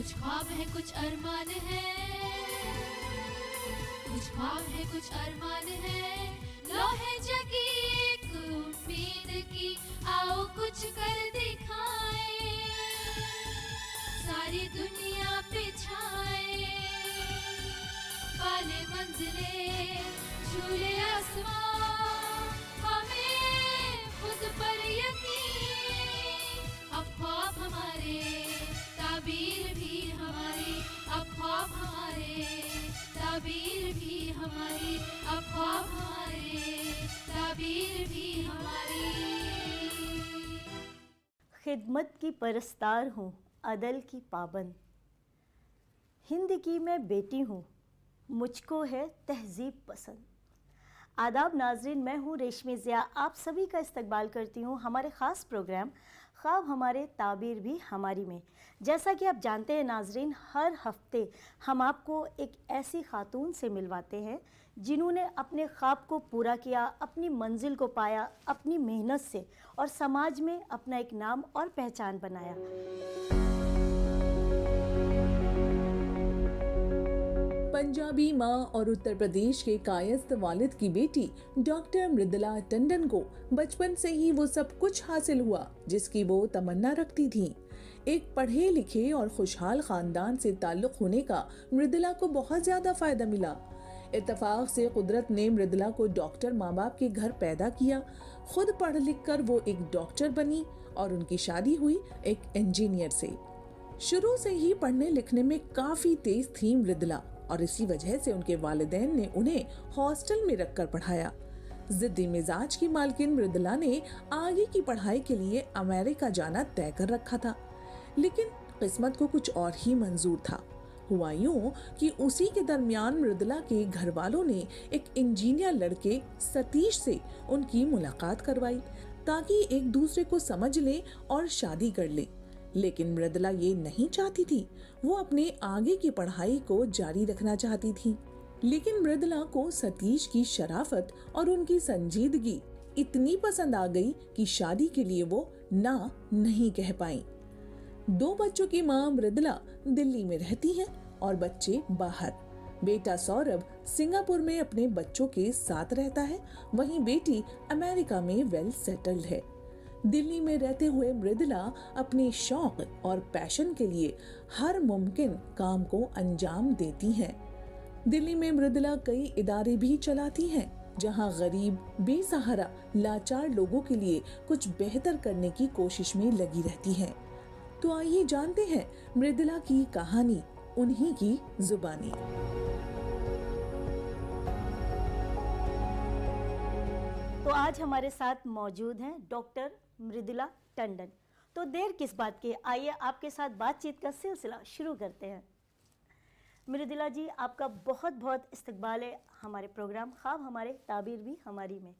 कुछ ख्वाब है कुछ अरमान है, कुछ ख्वाब है कुछ अरमान है, लो है जगी एक उम्मीद की, आओ कुछ कर दिखाए, सारी दुनिया पे छाए, पाले मंजिले झूले आसमां, हमें खुद पर यकीन, अब ख्वाब हमारे ताबीर भी हमारी, अब ख्वाब हमारे ताबीर भी हमारी, अब ख्वाब हमारे ताबीर भी हमारी। खिदमत की परस्तार हूँ, अदल की पाबंद, हिंद की मैं बेटी हूँ, मुझको है तहजीब पसंद। आदाब नाजरीन, मैं हूँ रेशमी ज़िया, आप सभी का इस्तकबाल करती हूँ हमारे ख़ास प्रोग्राम ख्वाब हमारे ताबीर भी हमारी में। जैसा कि आप जानते हैं नाजरीन, हर हफ्ते हम आपको एक ऐसी खातून से मिलवाते हैं जिन्होंने अपने ख्वाब को पूरा किया, अपनी मंजिल को पाया, अपनी मेहनत से, और समाज में अपना एक नाम और पहचान बनाया। पंजाबी माँ और उत्तर प्रदेश के कायस्थ वालिद की बेटी डॉक्टर मृदुला टंडन को बचपन से ही वो सब कुछ हासिल हुआ जिसकी वो तमन्ना रखती थी। एक पढ़े लिखे और खुशहाल खानदान से ताल्लुक होने का मृदुला को बहुत ज्यादा फायदा मिला। इत्तेफाक से कुदरत ने मृदुला को डॉक्टर माँ बाप के घर पैदा किया। खुद पढ़ लिख कर वो एक डॉक्टर बनी और उनकी शादी हुई एक इंजीनियर से। शुरू से ही पढ़ने लिखने में काफी तेज थी मृदुला और इसी वजह से उनके वालिदैन ने उन्हें हॉस्टल में रखकर पढ़ाया। जिद्दी मिजाज की मालकिन मृदुला ने आगे की पढ़ाई के लिए अमेरिका जाना तय कर रखा था, लेकिन किस्मत को कुछ और ही मंजूर था। हुआ यूं कि उसी के दरमियान मृदुला के घर वालों ने एक इंजीनियर लड़के सतीश से उनकी मुलाकात करवाई ताकि एक दूसरे को समझ लें और शादी कर लें। लेकिन मृदुला ये नहीं चाहती थी, वो अपने आगे की पढ़ाई को जारी रखना चाहती थी। लेकिन मृदुला को सतीश की शराफत और उनकी संजीदगी इतनी पसंद आ गई कि शादी के लिए वो ना नहीं कह पाई। 2 बच्चों की मां मृदुला दिल्ली में रहती है और बच्चे बाहर। बेटा सौरभ सिंगापुर में अपने बच्चों के साथ रहता है, वहीं बेटी अमेरिका में वेल सेटल्ड है। दिल्ली में रहते हुए मृदुला अपने शौक और पैशन के लिए हर मुमकिन काम को अंजाम देती हैं। दिल्ली में मृदुला कई इदारे भी चलाती हैं, जहां गरीब, बेसहारा, लाचार लोगों के लिए कुछ बेहतर करने की कोशिश में लगी रहती हैं। तो आइए जानते हैं मृदुला की कहानी उन्हीं की जुबानी। तो आज हमारे साथ मौजूद हैं डॉक्टर मृदुला टंडन। तो देर किस बात की, आइए आपके साथ बातचीत का सिलसिला शुरू करते हैं। मृदुला जी, आपका बहुत बहुत इस्तकबाल है हमारे प्रोग्राम ख्वाब हमारे ताबीर भी हमारी में।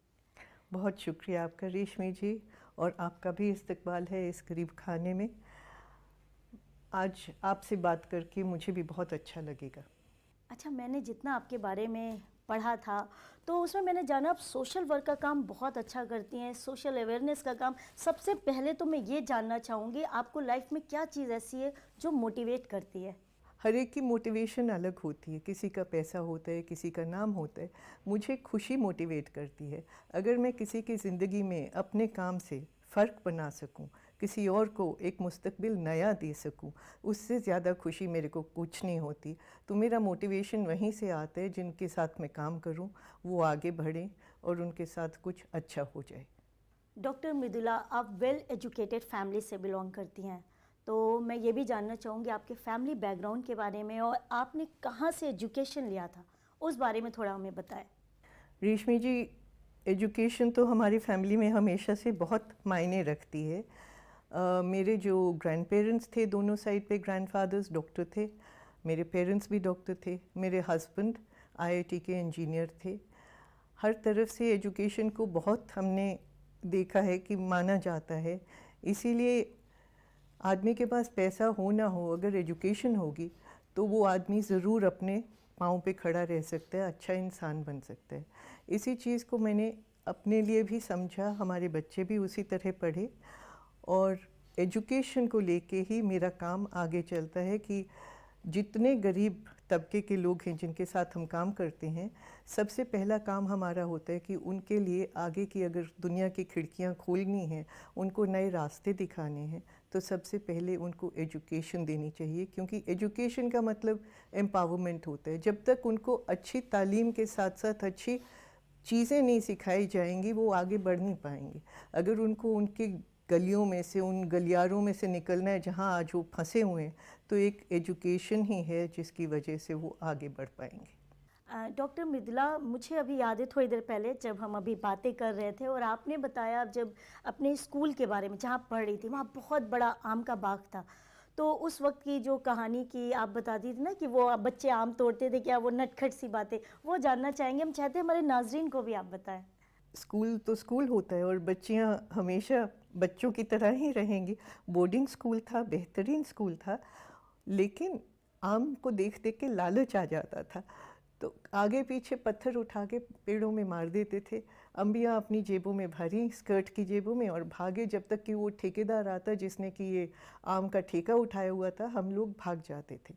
बहुत शुक्रिया आपका रेशमी जी, और आपका भी इस्तकबाल है इस करीब खाने में। आज आपसे बात करके मुझे भी बहुत अच्छा लगेगा। अच्छा, मैंने जितना आपके बारे में पढ़ा था तो उसमें मैंने जाना आप सोशल वर्क का काम बहुत अच्छा करती हैं, सोशल अवेयरनेस का काम। सबसे पहले तो मैं ये जानना चाहूँगी आपको लाइफ में क्या चीज़ ऐसी है जो मोटिवेट करती है? हर एक की मोटिवेशन अलग होती है, किसी का पैसा होता है, किसी का नाम होता है। मुझे खुशी मोटिवेट करती है। अगर मैं किसी की ज़िंदगी में अपने काम से फ़र्क बना सकूं, किसी और को एक मुस्तकबिल नया दे सकूं, उससे ज़्यादा खुशी मेरे को कुछ नहीं होती। तो मेरा मोटिवेशन वहीं से आता है, जिनके साथ मैं काम करूं वो आगे बढ़ें और उनके साथ कुछ अच्छा हो जाए। डॉक्टर मृदुला, आप वेल एजुकेटेड फैमिली से बिलोंग करती हैं, तो मैं ये भी जानना चाहूँगी आपके फैमिली बैकग्राउंड के बारे में और आपने कहाँ से एजुकेशन लिया था, उस बारे में थोड़ा हमें बताएं। रेशमी जी, एजुकेशन तो हमारी फैमिली में हमेशा से बहुत मायने रखती है। मेरे जो ग्रैंड पेरेंट्स थे, दोनों साइड पे ग्रैंडफादर्स डॉक्टर थे, मेरे पेरेंट्स भी डॉक्टर थे, मेरे हस्बैंड आईआईटी के इंजीनियर थे। हर तरफ से एजुकेशन को बहुत हमने देखा है कि माना जाता है। इसीलिए आदमी के पास पैसा हो ना हो, अगर एजुकेशन होगी तो वो आदमी ज़रूर अपने पाँव पे खड़ा रह सकता है, अच्छा इंसान बन सकता है। इसी चीज़ को मैंने अपने लिए भी समझा, हमारे बच्चे भी उसी तरह पढ़े और एजुकेशन को लेके ही मेरा काम आगे चलता है कि जितने गरीब तबके के लोग हैं जिनके साथ हम काम करते हैं, सबसे पहला काम हमारा होता है कि उनके लिए आगे की अगर दुनिया की खिड़कियां खोलनी हैं, उनको नए रास्ते दिखाने हैं, तो सबसे पहले उनको एजुकेशन देनी चाहिए, क्योंकि एजुकेशन का मतलब एम्पावरमेंट होता है। जब तक उनको अच्छी तालीम के साथ साथ अच्छी चीज़ें नहीं सिखाई जाएंगी, वो आगे बढ़ नहीं पाएंगे। अगर उनको उनके गलियों में से, उन गलियारों में से निकलना है जहाँ आज वो फंसे हुए हैं, तो एक एजुकेशन ही है जिसकी वजह से वो आगे बढ़ पाएंगे। डॉक्टर मृदुला, मुझे अभी याद है थोड़ी देर पहले जब हम अभी बातें कर रहे थे और आपने बताया जब अपने स्कूल के बारे में जहाँ पढ़ रही थी, वहाँ बहुत बड़ा आम का बाग था। तो उस वक्त की जो कहानी की आप बताती थी ना कि वो बच्चे आम तोड़ते थे, क्या वो नटखट सी बातें, वो जानना चाहेंगे। हम चाहते हैं हमारे नाजरीन को भी आप बताएं। स्कूल तो स्कूल होता है और बच्चियां हमेशा बच्चों की तरह ही रहेंगी। बोर्डिंग स्कूल था, बेहतरीन स्कूल था, लेकिन आम को देख देख के लालच आ जाता था, तो आगे पीछे पत्थर उठा के पेड़ों में मार देते थे। अम्बियाँ अपनी जेबों में भरी, स्कर्ट की जेबों में, और भागे जब तक कि वो ठेकेदार आता जिसने कि ये आम का ठेका उठाया हुआ था, हम लोग भाग जाते थे।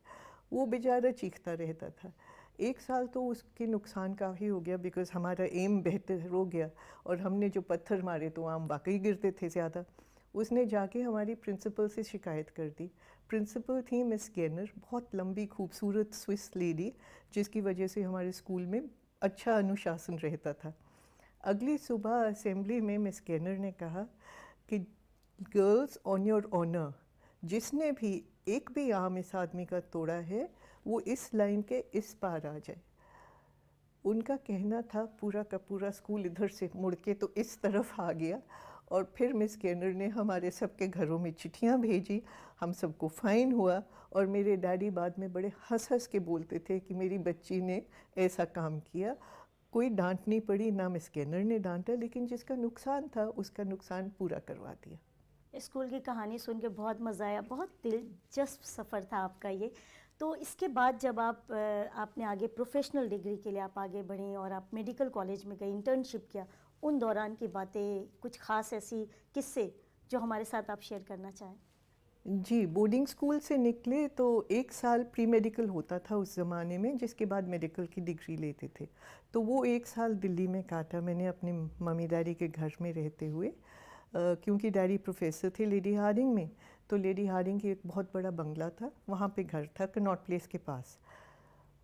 वो बेचारा चीखता रहता था। एक साल तो उसके नुकसान काफ़ी हो गया, बिकॉज़ हमारा एम बेहतर हो गया और हमने जो पत्थर मारे तो आम वाकई गिरते थे ज़्यादा। उसने जाके हमारी प्रिंसिपल से शिकायत कर दी। प्रिंसिपल थी मिस गेनर, बहुत लंबी खूबसूरत स्विस लेडी, जिसकी वजह से हमारे स्कूल में अच्छा अनुशासन रहता था। अगली सुबह असेंबली में मिस गेनर ने कहा कि गर्ल्स ऑन योर ऑनर, जिसने भी एक भी आम इस आदमी का तोड़ा है वो इस लाइन के इस पार आ जाए। उनका कहना था पूरा का पूरा स्कूल इधर से मुड़ के तो इस तरफ आ गया। और फिर मिस गेनर ने हमारे सबके घरों में चिट्ठियाँ भेजी, हम सबको फ़ाइन हुआ, और मेरे डैडी बाद में बड़े हंस हंस के बोलते थे कि मेरी बच्ची ने ऐसा काम किया। कोई डांट नहीं पड़ी, ना मिस गेनर ने डांटा, लेकिन जिसका नुकसान था उसका नुकसान पूरा करवा दिया। स्कूल की कहानी सुन के बहुत मज़ा आया, बहुत दिलचस्प सफ़र था आपका ये। तो इसके बाद जब आपने आगे प्रोफेशनल डिग्री के लिए आप आगे बढ़ी और आप मेडिकल कॉलेज में गई, इंटर्नशिप किया, उन दौरान की बातें, कुछ ख़ास ऐसी किस्से जो हमारे साथ आप शेयर करना चाहें? जी, बोर्डिंग स्कूल से निकले तो एक साल प्री मेडिकल होता था उस ज़माने में, जिसके बाद मेडिकल की डिग्री लेते थे। तो वो एक साल दिल्ली में काटा मैंने अपने मम्मी डैडी के घर में रहते हुए, क्योंकि डैडी प्रोफेसर थे लेडी हार्डिंग में। तो लेडी हार्डिंग की एक बहुत बड़ा बंगला था, वहाँ पे घर था कनॉट प्लेस के पास।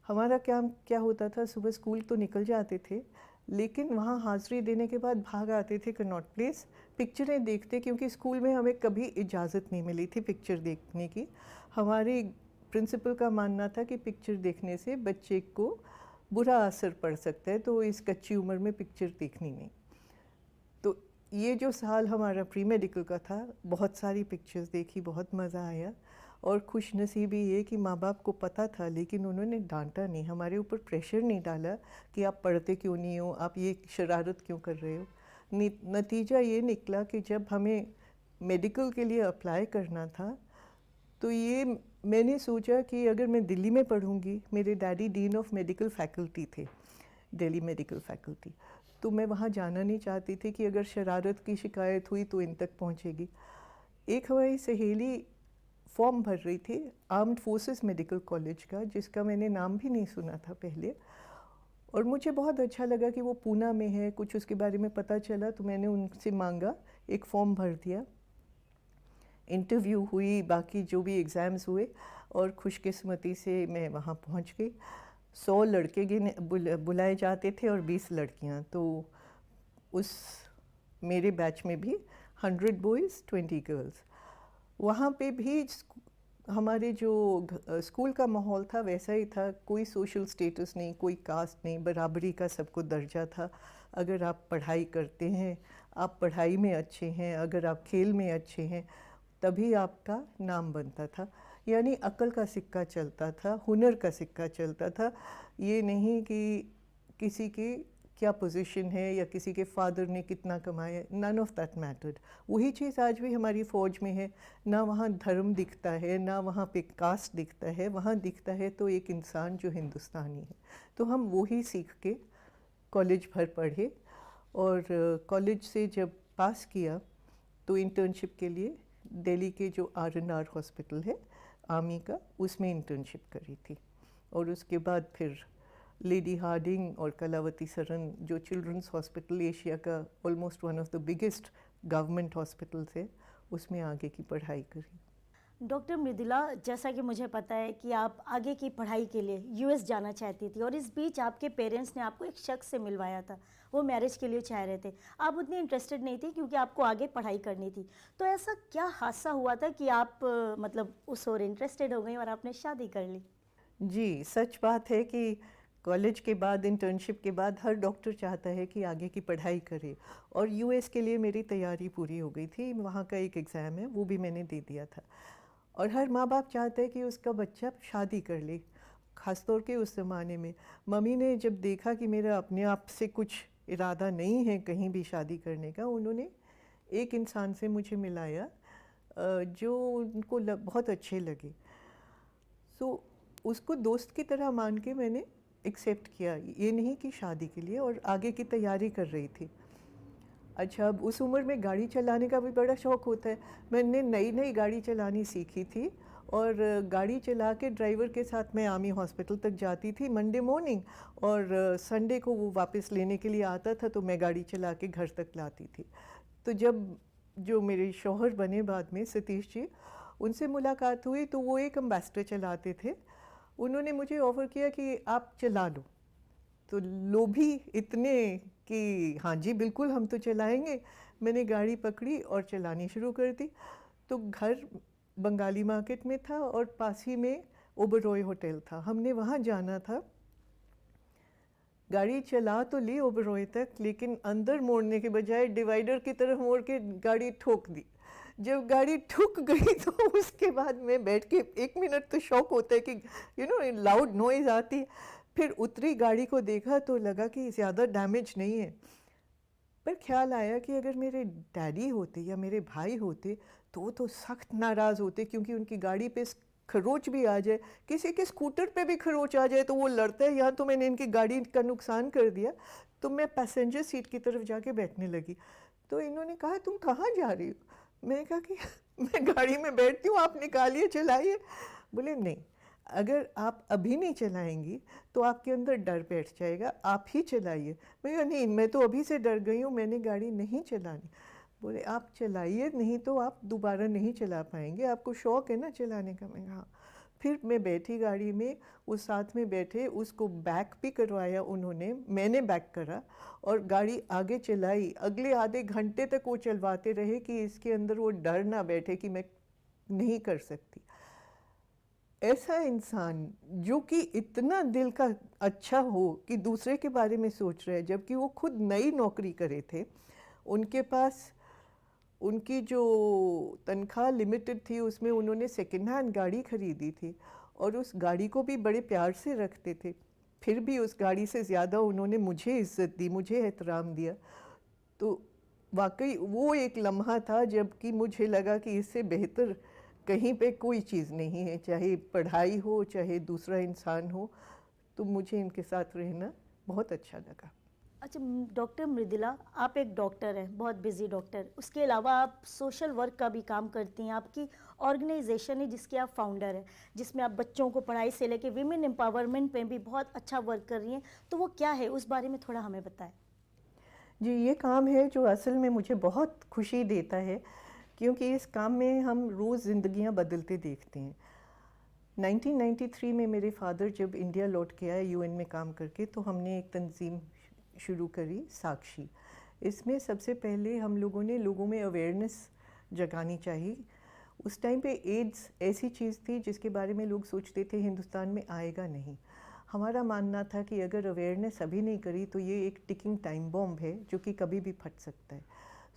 हमारा क्या होता था, सुबह स्कूल तो निकल जाते थे, लेकिन वहाँ हाज़िरी देने के बाद भाग आते थे कनॉट प्लेस पिक्चरें देखते, क्योंकि स्कूल में हमें कभी इजाज़त नहीं मिली थी पिक्चर देखने की। हमारे प्रिंसिपल का मानना था कि पिक्चर देखने से बच्चे को बुरा असर पड़ सकता है, तो इस कच्ची उम्र में पिक्चर देखनी नहीं। तो ये जो साल हमारा प्री मेडिकल का था, बहुत सारी पिक्चर्स देखी, बहुत मज़ा आया। और खुशनसीबी ये कि माँ बाप को पता था, लेकिन उन्होंने डांटा नहीं, हमारे ऊपर प्रेशर नहीं डाला कि आप पढ़ते क्यों नहीं हो, आप ये शरारत क्यों कर रहे हो। नतीजा ये निकला कि जब हमें मेडिकल के लिए अप्लाई करना था, तो ये मैंने सोचा कि अगर मैं दिल्ली में पढ़ूँगी, मेरे daddy dean of medical faculty थे, दिल्ली मेडिकल फैकल्टी, तो मैं वहाँ जाना नहीं चाहती थी कि अगर शरारत की शिकायत हुई तो इन तक पहुँचेगी। एक हमारी सहेली फॉर्म भर रही थी आर्म्ड फोर्सेस मेडिकल कॉलेज का, जिसका मैंने नाम भी नहीं सुना था पहले, और मुझे बहुत अच्छा लगा कि वो पूना में है, कुछ उसके बारे में पता चला, तो मैंने उनसे मांगा, एक फॉर्म भर दिया, इंटरव्यू हुई, बाकी जो भी एग्ज़ाम्स हुए, और खुशकिस्मती से मैं वहाँ पहुँच गई। 100 लड़के बुलाए जाते थे और 20 लड़कियाँ, तो उस मेरे बैच में भी 100 बॉयज़ 20 गर्ल्स। वहाँ पे भी हमारे जो स्कूल का माहौल था वैसा ही था, कोई सोशल स्टेटस नहीं, कोई कास्ट नहीं, बराबरी का सबको दर्जा था। अगर आप पढ़ाई करते हैं, आप पढ़ाई में अच्छे हैं, अगर आप खेल में अच्छे हैं, तभी आपका नाम बनता था। यानी अक्ल का सिक्का चलता था, हुनर का सिक्का चलता था। ये नहीं कि किसी की क्या पोजीशन है या किसी के फादर ने कितना कमाया, नन ऑफ दैट मैटर्ड। वही चीज़ आज भी हमारी फ़ौज में है, ना वहाँ धर्म दिखता है, ना वहाँ पे कास्ट दिखता है, वहाँ दिखता है तो एक इंसान जो हिंदुस्तानी है। तो हम वही सीख के कॉलेज भर पढ़े, और कॉलेज से जब पास किया तो इंटर्नशिप के लिए दिल्ली के जो आर हॉस्पिटल है आर्मी का, उसमें इंटर्नशिप करी थी। और उसके बाद फिर लेडी हार्डिंग और कलावती सरन जो चिल्ड्रंस हॉस्पिटल एशिया का almost one of the biggest government hospitals है, उसमें आगे की पढ़ाई करी। डॉक्टर मृदुला, जैसा कि मुझे पता है कि आप आगे की पढ़ाई के लिए यूएस जाना चाहती थी और इस बीच आपके पेरेंट्स ने आपको एक शख्स से मिलवाया था, वो मैरिज के लिए चाह रहे थे। आप उतनी इंटरेस्टेड नहीं थी क्योंकि आपको आगे पढ़ाई करनी थी। तो ऐसा क्या हादसा हुआ था कि आप मतलब उस ओर इंटरेस्टेड हो गई और आपने शादी कर ली? जी, सच बात है कि कॉलेज के बाद, इंटर्नशिप के बाद हर डॉक्टर चाहता है कि आगे की पढ़ाई करे, और यूएस के लिए मेरी तैयारी पूरी हो गई थी। वहाँ का एक एग्ज़ाम है, वो भी मैंने दे दिया था। और हर माँ बाप चाहते हैं कि उसका बच्चा शादी कर ले, ख़ासतौर के उस ज़माने में। मम्मी ने जब देखा कि मेरा अपने आप से कुछ इरादा नहीं है कहीं भी शादी करने का, उन्होंने एक इंसान से मुझे मिलाया जो उनको बहुत अच्छे लगे। सो उसको दोस्त की तरह मान के मैंने एक्सेप्ट किया, ये नहीं कि शादी के लिए, और आगे की तैयारी कर रही थी। अच्छा, अब उस उम्र में गाड़ी चलाने का भी बड़ा शौक़ होता है। मैंने नई नई गाड़ी चलानी सीखी थी और गाड़ी चला के ड्राइवर के साथ मैं आर्मी हॉस्पिटल तक जाती थी मंडे मॉर्निंग, और संडे को वो वापस लेने के लिए आता था तो मैं गाड़ी चला के घर तक लाती थी। तो जब जो मेरे शौहर बने बाद में, सतीश जी, उनसे मुलाकात हुई तो वो एक एम्बेसडर चलाते थे। उन्होंने मुझे ऑफ़र किया कि आप चला लो। तो लोभी इतने कि हाँ जी बिल्कुल हम तो चलाएंगे। मैंने गाड़ी पकड़ी और चलानी शुरू कर दी। तो घर बंगाली मार्केट में था और पास ही में ओबरॉय होटल था, हमने वहाँ जाना था। गाड़ी चला तो ली ओबरॉय तक, लेकिन अंदर मोड़ने के बजाय डिवाइडर की तरफ मोड़ के गाड़ी ठोक दी। जब गाड़ी ठुक गई तो उसके बाद मैं बैठ के 1 मिनट तो शौक होता है कि लाउड नॉइज़ आती है। फिर उतरी, गाड़ी को देखा तो लगा कि ज़्यादा डैमेज नहीं है। पर ख्याल आया कि अगर मेरे डैडी होते या मेरे भाई होते तो सख्त नाराज़ होते, क्योंकि उनकी गाड़ी पे खरोच भी आ जाए, किसी के स्कूटर पे भी खरोच आ जाए तो वो लड़ता है। यहाँ तो मैंने इनकी गाड़ी का नुकसान कर दिया। तो मैं पैसेंजर सीट की तरफ जाके बैठने लगी। तो इन्होंने कहा तुम कहाँ जा रही हो? मैंने कहा कि मैं गाड़ी में बैठती हूँ, आप निकालिए चलाइए। बोले नहीं, अगर आप अभी नहीं चलाएंगी तो आपके अंदर डर बैठ जाएगा, आप ही चलाइए। मैं कहा नहीं, मैं तो अभी से डर गई हूँ, मैंने गाड़ी नहीं चलानी। बोले आप चलाइए, नहीं तो आप दोबारा नहीं चला पाएंगे, आपको शौक़ है ना चलाने का। मैं हाँ। फिर मैं बैठी गाड़ी में, उस साथ में बैठे, उसको बैक भी करवाया उन्होंने, मैंने बैक करा और गाड़ी आगे चलाई। अगले आधे घंटे तक वो चलवाते रहे कि इसके अंदर वो डर ना बैठे कि मैं नहीं कर सकती। ऐसा इंसान जो कि इतना दिल का अच्छा हो कि दूसरे के बारे में सोच रहे हैं, जबकि वो खुद नई नौकरी करे थे, उनके पास उनकी जो तनख्वाह लिमिटेड थी, उसमें उन्होंने सेकेंड हैंड गाड़ी खरीदी थी और उस गाड़ी को भी बड़े प्यार से रखते थे। फिर भी उस गाड़ी से ज़्यादा उन्होंने मुझे इज़्ज़त दी, मुझे एहतराम दिया। तो वाकई वो एक लम्हा था जबकि मुझे लगा कि इससे बेहतर कहीं पे कोई चीज़ नहीं है, चाहे पढ़ाई हो चाहे दूसरा इंसान हो। तो मुझे इनके साथ रहना बहुत अच्छा लगा। अच्छा डॉक्टर मृदुला, आप एक डॉक्टर हैं, बहुत बिजी डॉक्टर। उसके अलावा आप सोशल वर्क का भी काम करती हैं। आपकी ऑर्गेनाइजेशन है जिसके आप फाउंडर हैं, जिसमें आप बच्चों को पढ़ाई से लेके विमेन एम्पावरमेंट पे भी बहुत अच्छा वर्क कर रही हैं। तो वो क्या है, उस बारे में थोड़ा हमें बताएं। जी, ये काम है जो असल में मुझे बहुत खुशी देता है, क्योंकि इस काम में हम रोज़ ज़िंदगियाँ बदलते देखते हैं। 1993 में मेरे फादर जब इंडिया लौट के आए यूएन में काम करके, तो हमने एक तंजीम शुरू करी, साक्षी। इसमें सबसे पहले हम लोगों ने लोगों में अवेयरनेस जगानी चाहिए। उस टाइम पे एड्स ऐसी चीज़ थी जिसके बारे में लोग सोचते थे हिंदुस्तान में आएगा नहीं। हमारा मानना था कि अगर अवेयरनेस अभी नहीं करी तो ये एक टिकिंग टाइम बॉम्ब है जो कि कभी भी फट सकता है।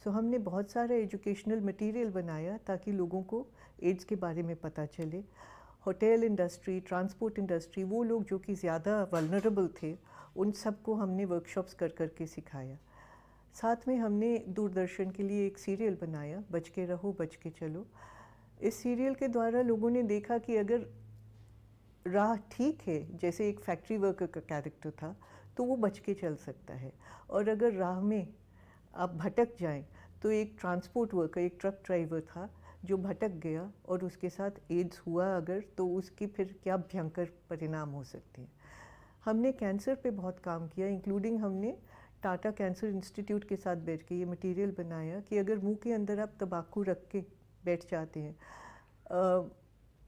सो हमने बहुत सारा एजुकेशनल मटेरियल बनाया ताकि लोगों को एड्स के बारे में पता चले। होटल इंडस्ट्री, ट्रांसपोर्ट इंडस्ट्री, वो लोग जो कि ज़्यादा वल्नरेबल थे, उन सबको हमने वर्कशॉप्स कर के सिखाया। साथ में हमने दूरदर्शन के लिए एक सीरियल बनाया, बच के रहो बच के चलो। इस सीरियल के द्वारा लोगों ने देखा कि अगर राह ठीक है, जैसे एक फैक्ट्री वर्कर का कैरेक्टर था, तो वो बच के चल सकता है, और अगर राह में आप भटक जाएं तो एक ट्रांसपोर्ट वर्कर, एक ट्रक ड्राइवर था जो भटक गया और उसके साथ एड्स हुआ अगर, तो उसके फिर क्या भयंकर परिणाम हो सकते हैं। हमने कैंसर पे बहुत काम किया, इंक्लूडिंग हमने टाटा कैंसर इंस्टीट्यूट के साथ बैठ के ये मटेरियल बनाया कि अगर मुंह के अंदर आप तंबाकू रख के बैठ जाते हैं,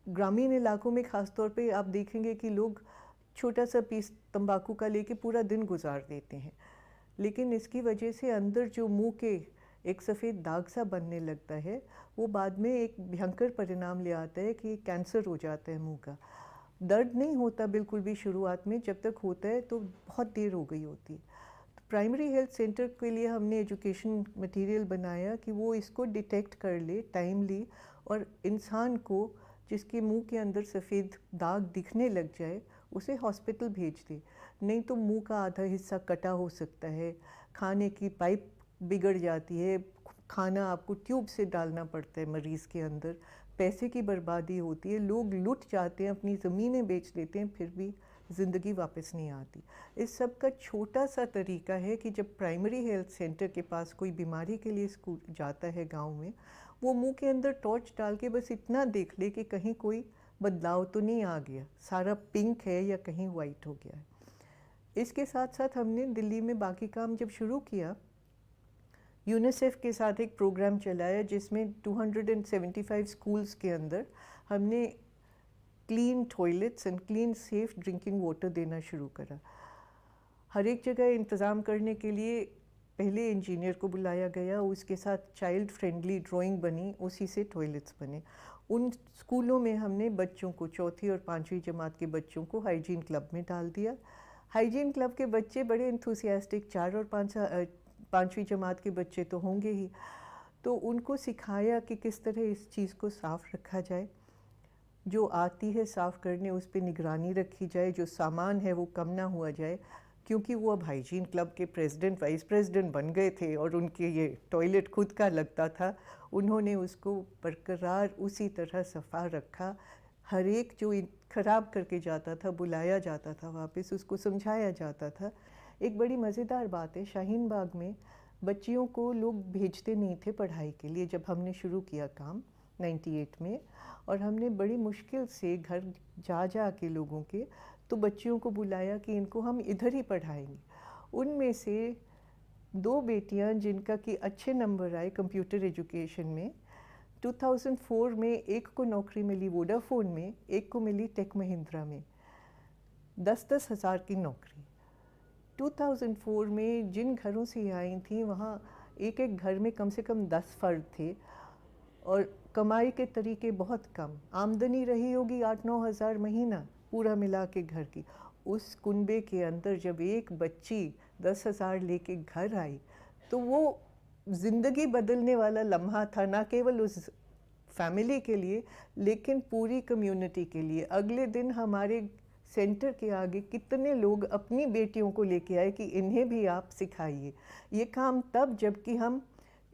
ग्रामीण इलाकों में ख़ास तौर पे आप देखेंगे कि लोग छोटा सा पीस तंबाकू का लेके पूरा दिन गुजार देते हैं, लेकिन इसकी वजह से अंदर जो मुंह के एक सफ़ेद दाग सा बनने लगता है, वो बाद में एक भयंकर परिणाम ले आता है कि कैंसर हो जाता है मुंह का। दर्द नहीं होता बिल्कुल भी शुरुआत में, जब तक होता है तो बहुत देर हो गई होती है। तो प्राइमरी हेल्थ सेंटर के लिए हमने एजुकेशन मटेरियल बनाया कि वो इसको डिटेक्ट कर ले टाइमली, और इंसान को जिसके मुंह के अंदर सफ़ेद दाग दिखने लग जाए उसे हॉस्पिटल भेज दे। नहीं तो मुंह का आधा हिस्सा कटा हो सकता है, खाने की पाइप बिगड़ जाती है, खाना आपको ट्यूब से डालना पड़ता है मरीज़ के अंदर, पैसे की बर्बादी होती है, लोग लुट जाते हैं, अपनी ज़मीनें बेच देते हैं, फिर भी ज़िंदगी वापस नहीं आती। इस सब का छोटा सा तरीका है कि जब प्राइमरी हेल्थ सेंटर के पास कोई बीमारी के लिए स्कूल जाता है गांव में, वो मुंह के अंदर टॉर्च डाल के बस इतना देख ले कि कहीं कोई बदलाव तो नहीं आ गया, सारा पिंक है या कहीं वाइट हो गया है। इसके साथ साथ हमने दिल्ली में बाकी काम जब शुरू किया, यूनिसेफ के साथ एक प्रोग्राम चलाया जिसमें 275 स्कूल्स के अंदर हमने clean toilets and clean safe drinking water देना शुरू करा। हर एक जगह इंतज़ाम करने के लिए पहले इंजीनियर को बुलाया गया, उसके साथ चाइल्ड फ्रेंडली ड्राइंग बनी, उसी से टॉयलेट्स बने। उन स्कूलों में हमने बच्चों को, चौथी और पाँचवीं जमात के बच्चों को हाइजीन क्लब में डाल दिया। हाइजीन क्लब के बच्चे बड़े एंथुसियास्टिक, 4 और 5वीं जमात के बच्चे तो होंगे ही, तो उनको सिखाया कि किस तरह इस चीज़ को साफ़ रखा जाए, जो आती है साफ़ करने उस पर निगरानी रखी जाए, जो सामान है वो कम ना हुआ जाए, क्योंकि वो अब हाइजीन क्लब के प्रेसिडेंट वाइस प्रेसिडेंट बन गए थे और उनके ये टॉयलेट खुद का लगता था। उन्होंने उसको बरकरार उसी तरह सफ़ा रखा। हर एक जो ख़राब करके जाता था बुलाया जाता था वापस, उसको समझाया जाता था। एक बड़ी मज़ेदार बात है, शाहीन बाग में बच्चियों को लोग भेजते नहीं थे पढ़ाई के लिए जब हमने शुरू किया काम 98 में, और हमने बड़ी मुश्किल से घर जा जा के लोगों के तो बच्चियों को बुलाया कि इनको हम इधर ही पढ़ाएंगे। उनमें से 2 बेटियां जिनका कि अच्छे नंबर आए कंप्यूटर एजुकेशन में, 2004 में एक को नौकरी मिली वोडाफोन में, एक को मिली टेक महिंद्रा में, 10-10 हज़ार की नौकरी। 2004 में जिन घरों से आई थी वहाँ एक एक घर में कम से कम 10 फर्द थे और कमाई के तरीके बहुत कम, आमदनी रही होगी 8-9 हज़ार महीना पूरा मिला के घर की। उस कुनबे के अंदर जब एक बच्ची 10 हज़ार लेके घर आई तो वो ज़िंदगी बदलने वाला लम्हा था, ना केवल उस फैमिली के लिए लेकिन पूरी कम्युनिटी के लिए। अगले दिन हमारे सेंटर के आगे कितने लोग अपनी बेटियों को लेके आए कि इन्हें भी आप सिखाइए। ये काम तब जबकि हम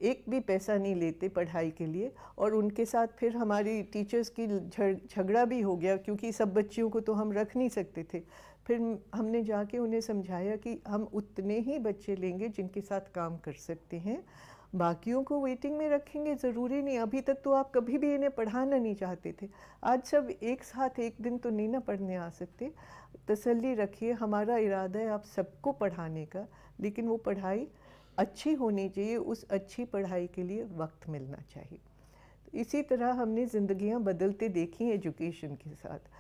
एक भी पैसा नहीं लेते पढ़ाई के लिए, और उनके साथ फिर हमारी टीचर्स की झगड़ा भी हो गया क्योंकि सब बच्चियों को तो हम रख नहीं सकते थे। फिर हमने जाके उन्हें समझाया कि हम उतने ही बच्चे लेंगे जिनके साथ काम कर सकते हैं, बाकियों को वेटिंग में रखेंगे, ज़रूरी नहीं। अभी तक तो आप कभी भी इन्हें पढ़ाना नहीं चाहते थे, आज सब एक साथ एक दिन तो नहीं ना पढ़ने आ सकते। तसल्ली रखिए, हमारा इरादा है आप सबको पढ़ाने का, लेकिन वो पढ़ाई अच्छी होनी चाहिए, उस अच्छी पढ़ाई के लिए वक्त मिलना चाहिए। तो इसी तरह हमने ज़िंदगियां बदलते देखी एजुकेशन के साथ।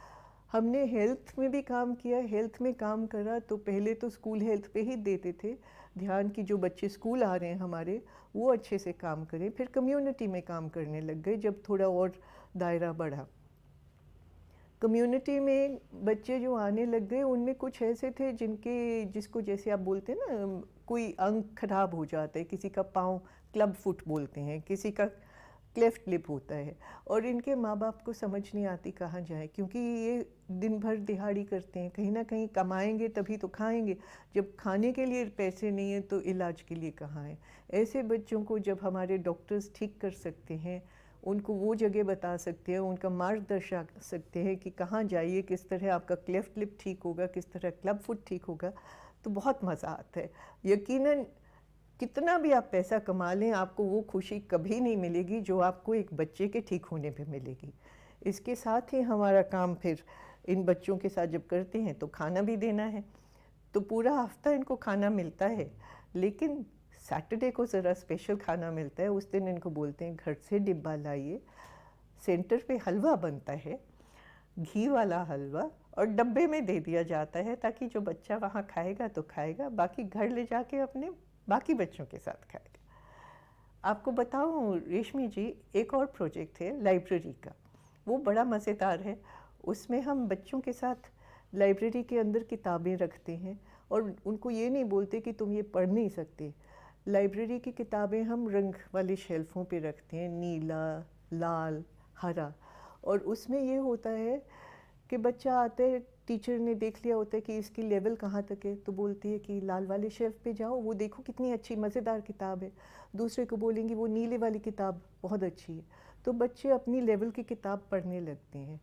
हमने हेल्थ में भी काम किया। हेल्थ में काम करा तो पहले तो स्कूल हेल्थ पे ही देते थे ध्यान कि जो बच्चे स्कूल आ रहे हैं हमारे वो अच्छे से काम करें। फिर कम्युनिटी में काम करने लग गए जब थोड़ा और दायरा बढ़ा। कम्युनिटी में बच्चे जो आने लग गए उनमें कुछ ऐसे थे जिसको जैसे आप बोलते हैं ना, कोई अंग खराब हो जाता है, किसी का पाँव क्लब फुट बोलते हैं, किसी का क्लेफ्ट लिप होता है, और इनके माँ बाप को समझ नहीं आती कहाँ जाए, क्योंकि ये दिन भर दिहाड़ी करते हैं, कहीं ना कहीं कमाएंगे तभी तो खाएंगे, जब खाने के लिए पैसे नहीं हैं तो इलाज के लिए कहाँ है। ऐसे बच्चों को जब हमारे डॉक्टर्स ठीक कर सकते हैं, उनको वो जगह बता सकते हैं, उनका मार्गदर्शन सकते हैं कि कहाँ जाइए, किस तरह आपका क्लेफ्ट लिप ठीक होगा, किस तरह क्लब फुट ठीक होगा, तो बहुत मज़ा आता है। यकीनन कितना भी आप पैसा कमा लें, आपको वो खुशी कभी नहीं मिलेगी जो आपको एक बच्चे के ठीक होने पे मिलेगी। इसके साथ ही हमारा काम फिर इन बच्चों के साथ जब करते हैं तो खाना भी देना है, तो पूरा हफ्ता इनको खाना मिलता है, लेकिन सैटरडे को ज़रा स्पेशल खाना मिलता है। उस दिन इनको बोलते हैं घर से डिब्बा लाइए, सेंटर पे हलवा बनता है, घी वाला हलवा, और डब्बे में दे दिया जाता है ताकि जो बच्चा वहाँ खाएगा तो खाएगा, बाकी घर ले जाके अपने बाकी बच्चों के साथ खाएगा। आपको बताऊँ रेशमी जी, एक और प्रोजेक्ट है लाइब्रेरी का, वो बड़ा मज़ेदार है। उसमें हम बच्चों के साथ लाइब्रेरी के अंदर किताबें रखते हैं और उनको ये नहीं बोलते कि तुम ये पढ़ नहीं सकते। लाइब्रेरी की किताबें हम रंग वाली शेल्फों पे रखते हैं, नीला, लाल, हरा, और उसमें ये होता है कि बच्चा आता है, टीचर ने देख लिया होता है कि इसकी लेवल कहाँ तक है, तो बोलती है कि लाल वाले शेल्फ पे जाओ, वो देखो कितनी अच्छी मज़ेदार किताब है। दूसरे को बोलेंगी वो नीले वाली किताब बहुत अच्छी है। तो बच्चे अपनी लेवल की किताब पढ़ने लगते हैं,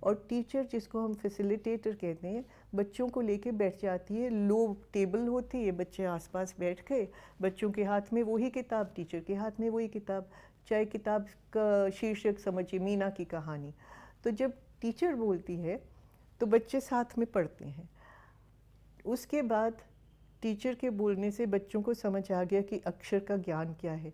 और टीचर, जिसको हम फैसिलिटेटर कहते हैं, बच्चों को लेके बैठ जाती है। लो टेबल होती है, बच्चे आसपास बैठ गए, बच्चों के हाथ में वही किताब, टीचर के हाथ में वही किताब, चाहे किताब का शीर्षक समझिए मीना की कहानी। तो जब टीचर बोलती है तो बच्चे साथ में पढ़ते हैं। उसके बाद टीचर के बोलने से बच्चों को समझ आ गया कि अक्षर का ज्ञान क्या है,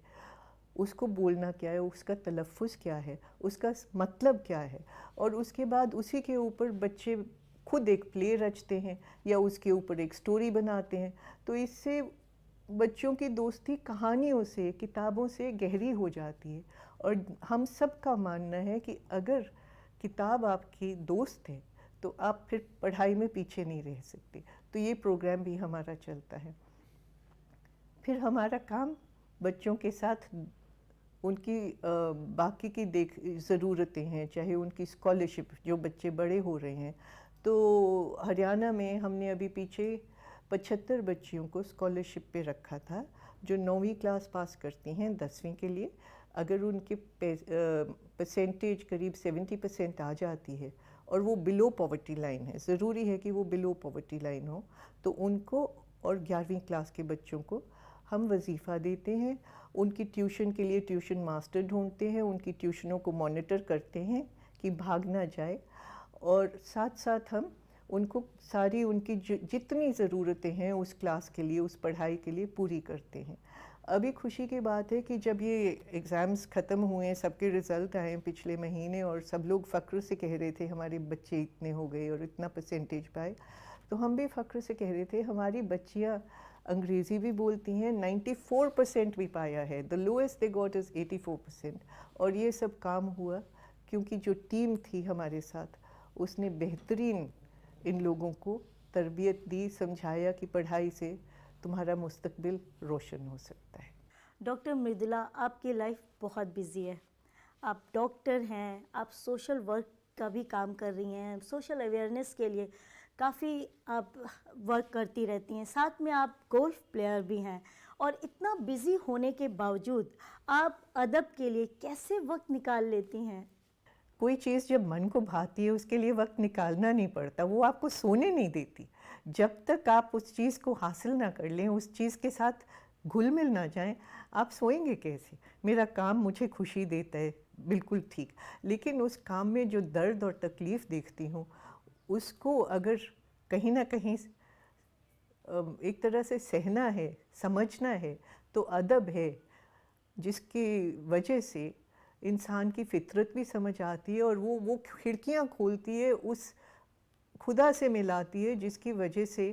उसको बोलना क्या है, उसका तलफ़्फ़ुज़ क्या है, उसका मतलब क्या है, और उसके बाद उसी के ऊपर बच्चे खुद एक प्ले रचते हैं या उसके ऊपर एक स्टोरी बनाते हैं। तो इससे बच्चों की दोस्ती कहानियों से, किताबों से गहरी हो जाती है। और हम सब का मानना है कि अगर किताब आपकी दोस्त है तो आप फिर पढ़ाई में पीछे नहीं रह सकते। तो ये प्रोग्राम भी हमारा चलता है। फिर हमारा काम बच्चों के साथ उनकी बाकी की ज़रूरतें हैं, चाहे उनकी स्कॉलरशिप, जो बच्चे बड़े हो रहे हैं। तो हरियाणा में हमने अभी पीछे 75 बच्चियों को स्कॉलरशिप पे रखा था, जो 9वीं क्लास पास करती हैं 10वीं के लिए। अगर उनके परसेंटेज करीब 70% आ जाती है और वो बिलो पॉवर्टी लाइन है, ज़रूरी है कि वो बिलो पॉवर्टी लाइन हो, तो उनको और 11वीं क्लास के बच्चों को हम वजीफ़ा देते हैं। उनकी ट्यूशन के लिए ट्यूशन मास्टर ढूंढते हैं, उनकी ट्यूशनों को मॉनिटर करते हैं कि भाग ना जाए, और साथ साथ हम उनको सारी उनकी जितनी ज़रूरतें हैं उस क्लास के लिए, उस पढ़ाई के लिए पूरी करते हैं। अभी खुशी की बात है कि जब ये एग्ज़ाम्स ख़त्म हुए, सबके रिज़ल्ट आए पिछले महीने, और सब लोग फ़ख्र से कह रहे थे हमारे बच्चे इतने हो गए और इतना परसेंटेज पाए, तो हम भी फ़ख्र से कह रहे थे हमारी बच्चियाँ अंग्रेज़ी भी बोलती हैं, 94% भी पाया है, the lowest they got is 84%। और ये सब काम हुआ क्योंकि जो टीम थी हमारे साथ, उसने बेहतरीन इन लोगों को तरबियत दी, समझाया कि पढ़ाई से तुम्हारा मुस्तकबिल रोशन हो सकता है। डॉक्टर मृदुला, आपकी लाइफ बहुत बिजी है। आप डॉक्टर हैं, आप सोशल वर्क का भी काम कर रही हैं, सोशल अवेयरनेस के लिए काफ़ी आप वर्क करती रहती हैं, साथ में आप गोल्फ प्लेयर भी हैं, और इतना बिजी होने के बावजूद आप अदब के लिए कैसे वक्त निकाल लेती हैं? कोई चीज़ जब मन को भाती है उसके लिए वक्त निकालना नहीं पड़ता, वो आपको सोने नहीं देती। जब तक आप उस चीज़ को हासिल ना कर लें, उस चीज़ के साथ घुल मिल ना जाएं, आप सोएंगे कैसे? मेरा काम मुझे खुशी देता है, बिल्कुल ठीक, लेकिन उस काम में जो दर्द और तकलीफ़ देखती हूँ, उसको अगर कहीं ना कहीं एक तरह से सहना है, समझना है, तो अदब है, जिसकी वजह से इंसान की फितरत भी समझ आती है, और वो खिड़कियाँ खोलती है, उस खुदा से मिलाती है जिसकी वजह से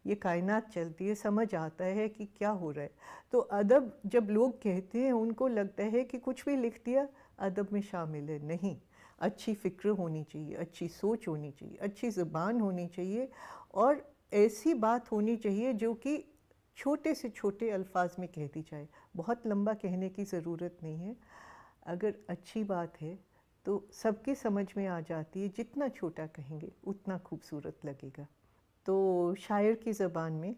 ये कायनात चलती है, समझ आता है कि क्या हो रहा है। तो अदब जब लोग कहते हैं, उनको लगता है कि कुछ भी लिख दिया अदब में शामिल है। नहीं, अच्छी फ़िक्र होनी चाहिए, अच्छी सोच होनी चाहिए, अच्छी ज़ुबान होनी चाहिए, और ऐसी बात होनी चाहिए जो कि छोटे से छोटे अल्फाज में कह दी जाए, बहुत लंबा कहने की ज़रूरत नहीं है। अगर अच्छी बात है तो सबकी समझ में आ जाती है, जितना छोटा कहेंगे उतना खूबसूरत लगेगा। तो शायर की ज़बान में,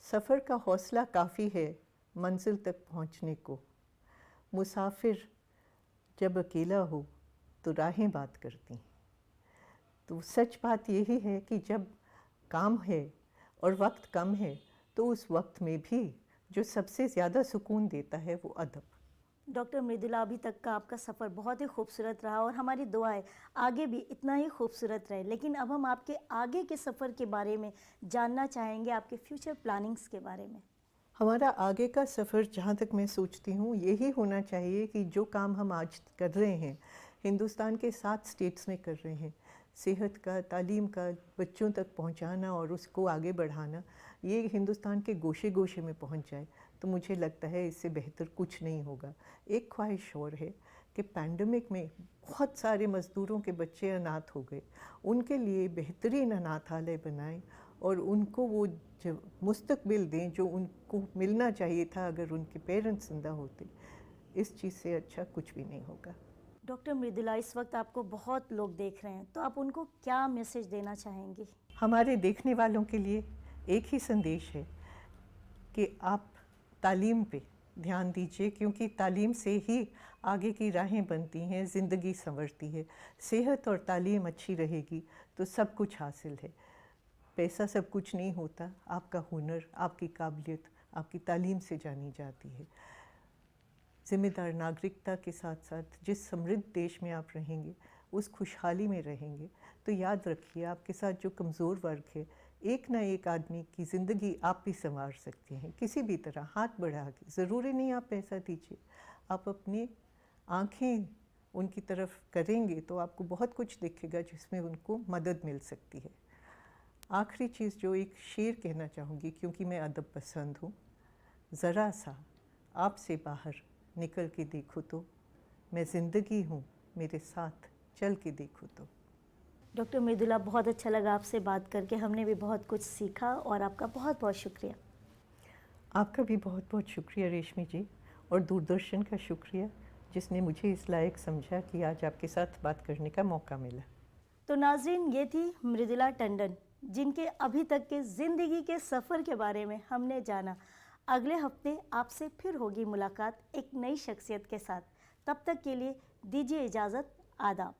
सफ़र का हौसला काफ़ी है मंजिल तक पहुंचने को, मुसाफिर जब अकेला हो तो राहें बात करती। तो सच बात यही है कि जब काम है और वक्त कम है, तो उस वक्त में भी जो सबसे ज़्यादा सुकून देता है वो अदब। डॉक्टर मृदुला, अभी तक का आपका सफ़र बहुत ही खूबसूरत रहा और हमारी दुआ है आगे भी इतना ही खूबसूरत रहे। लेकिन अब हम आपके आगे के सफ़र के बारे में जानना चाहेंगे, आपके फ्यूचर प्लानिंग्स के बारे में। हमारा आगे का सफ़र जहाँ तक मैं सोचती हूँ यही होना चाहिए कि जो काम हम आज कर रहे हैं, हिंदुस्तान के 7 स्टेट्स में कर रहे हैं, सेहत का, तालीम का, बच्चों तक पहुँचाना और उसको आगे बढ़ाना, ये हिंदुस्तान के गोशे गोशे में पहुँच जाए तो मुझे लगता है इससे बेहतर कुछ नहीं होगा। एक ख्वाहिश और है कि पैंडमिक में बहुत सारे मज़दूरों के बच्चे अनाथ हो गए, उनके लिए बेहतरीन अनाथालय बनाएं और उनको वो जो मुस्तकबिल दें जो उनको मिलना चाहिए था अगर उनके पेरेंट्स जिंदा होते। इस चीज़ से अच्छा कुछ भी नहीं होगा। डॉक्टर मृदुला, इस वक्त आपको बहुत लोग देख रहे हैं, तो आप उनको क्या मैसेज देना चाहेंगी? हमारे देखने वालों के लिए एक ही संदेश है कि आप तालीम पे ध्यान दीजिए, क्योंकि तालीम से ही आगे की राहें बनती हैं, ज़िंदगी संवरती है। सेहत और तालीम अच्छी रहेगी तो सब कुछ हासिल है। पैसा सब कुछ नहीं होता, आपका हुनर, आपकी काबिलियत, आपकी तालीम से जानी जाती है। ज़िम्मेदार नागरिकता के साथ साथ जिस समृद्ध देश में आप रहेंगे, उस खुशहाली में रहेंगे, तो याद रखिए आपके साथ जो कमज़ोर वर्ग है, एक ना एक आदमी की ज़िंदगी आप भी संवार सकते हैं किसी भी तरह, हाथ बढ़ा के। ज़रूरी नहीं आप पैसा दीजिए, आप अपनी आँखें उनकी तरफ करेंगे तो आपको बहुत कुछ दिखेगा जिसमें उनको मदद मिल सकती है। आखिरी चीज़ जो एक शेर कहना चाहूँगी, क्योंकि मैं अदब पसंद हूँ, ज़रा सा आपसे बाहर निकल के देखो तो मैं ज़िंदगी हूँ, मेरे साथ चल के देखो तो। डॉक्टर मृदुला, बहुत अच्छा लगा आपसे बात करके, हमने भी बहुत कुछ सीखा और आपका बहुत बहुत शुक्रिया। आपका भी बहुत बहुत शुक्रिया रेशमी जी, और दूरदर्शन का शुक्रिया जिसने मुझे इस लायक समझा कि आज आपके साथ बात करने का मौका मिला। तो नाज़रीन, ये थी मृदुला टंडन, जिनके अभी तक के ज़िंदगी के सफ़र के बारे में हमने जाना। अगले हफ्ते आपसे फिर होगी मुलाकात एक नई शख्सियत के साथ। तब तक के लिए दीजिए इजाज़त। आदाब।